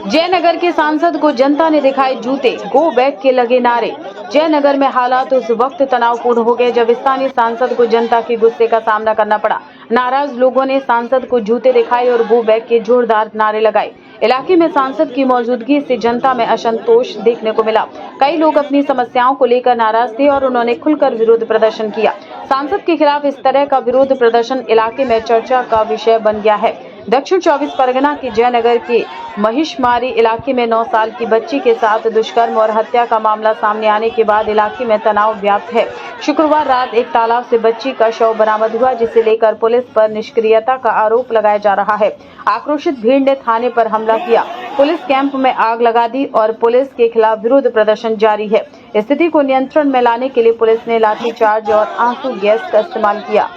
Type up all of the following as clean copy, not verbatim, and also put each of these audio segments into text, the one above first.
जयनगर के सांसद को जनता ने दिखाए जूते, गो बैक के लगे नारे। जयनगर में हालात उस वक्त तनावपूर्ण हो गए जब स्थानीय सांसद को जनता के गुस्से का सामना करना पड़ा। नाराज लोगों ने सांसद को जूते दिखाए और गो बैक के जोरदार नारे लगाए। इलाके में सांसद की मौजूदगी से जनता में असंतोष देखने को मिला। कई लोग अपनी समस्याओं को लेकर नाराज थे और उन्होंने खुलकर विरोध प्रदर्शन किया। सांसद के खिलाफ इस तरह का विरोध प्रदर्शन इलाके में चर्चा का विषय बन गया है। दक्षिण 24 परगना के जयनगर के महिषमारी इलाके में 9 साल की बच्ची के साथ दुष्कर्म और हत्या का मामला सामने आने के बाद इलाके में तनाव व्याप्त है। शुक्रवार रात एक तालाब से बच्ची का शव बरामद हुआ, जिसे लेकर पुलिस पर निष्क्रियता का आरोप लगाया जा रहा है। आक्रोशित भीड़ ने थाने पर हमला किया, पुलिस कैंप में आग लगा दी और पुलिस के खिलाफ विरोध प्रदर्शन जारी है। स्थिति को नियंत्रण में लाने के लिए पुलिस ने लाठीचार्ज और आंसू गैस का इस्तेमाल किया।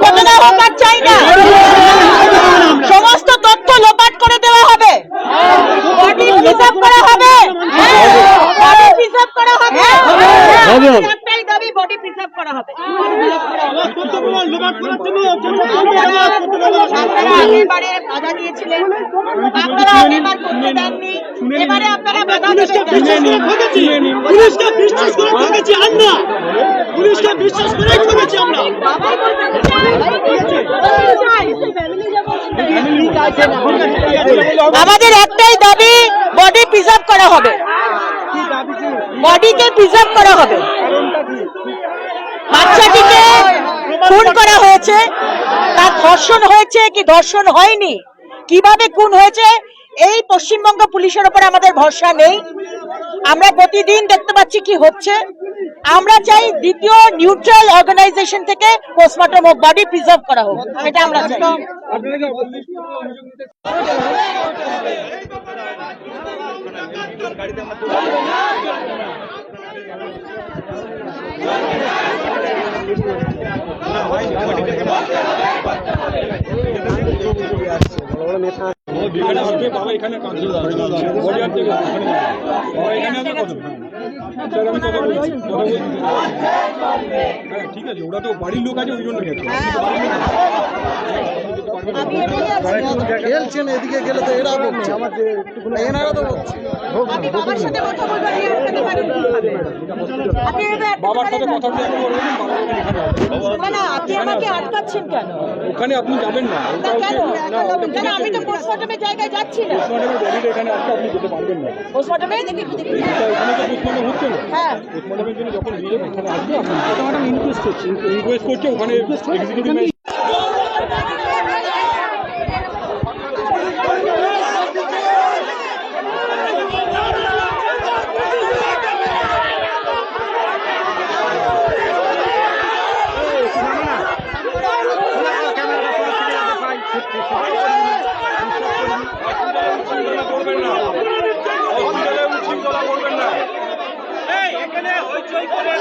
ঘটনা হবার চাই না, সমস্ত তথ্য লোপাট করে দেওয়া হবে, বডি প্রিজার্ভ করা হবে, বডি প্রিজার্ভ করা হবে, একটাই দাবি বডি প্রিজার্ভ করা হবে। আপনারা আগেরবারে বাধা দিয়েছিলেন, আপনারা আগেরবার করতে দেননি, এবারে আপনারা বাধা দেবেন। পুলিশকে বিশ্বাস করে ঠকেছি আমরা, পুলিশকে বিশ্বাস করে ঠকেছি আমরা। আমাদের একটাই দাবি বডি প্রিজার্ভ করা হবে, বডিকে প্রিজার্ভ করা হবে। বাচ্চাটিকে খুন করা হয়েছে, তার ধর্ষণ হয়েছে কি ধর্ষণ হয়নি, কিভাবে খুন হয়েছে এই পশ্চিমবঙ্গ পুলিশের উপর আমাদের ভরসা নেই। আমরা প্রতিদিন দেখতে পাচ্ছি কি হচ্ছে। আমরা চাই দ্বিতীয় নিউট্রাল অর্গানাইজেশন থেকে পোস্টমর্টম হোক, বডি প্রিজার্ভ করা হোক, এটা আমরা চাই। ঠিক আছে, ওরা তো বাড়ির লোক আছে, ওই জন্য খেলছেন। এদিকে গেলে তো এরা বলছে, আমাদের এনারা তো বলছে বাবার সাথে কথা বলবেন, বাবার সাথে কথা বলে আপনি আমাকে আটকাচ্ছেন কেন? ওখানে আপনি যাবেন না, কেন? আমি তো পোস্টমর্টমের জায়গায় যাচ্ছি না। এখানে আপনি যেতে পারবেন না। পোস্টমর্টমে এখানে তো পোস্টমর্টম হচ্ছে না। হ্যাঁ, পোস্টমর্টমের জন্য যখন নিয়ে যাবে এখানে আসবে, আপনি ইনকোয়েস্ট করছে ওখানে এক্সিকিউটিভ এখানে হইচই করে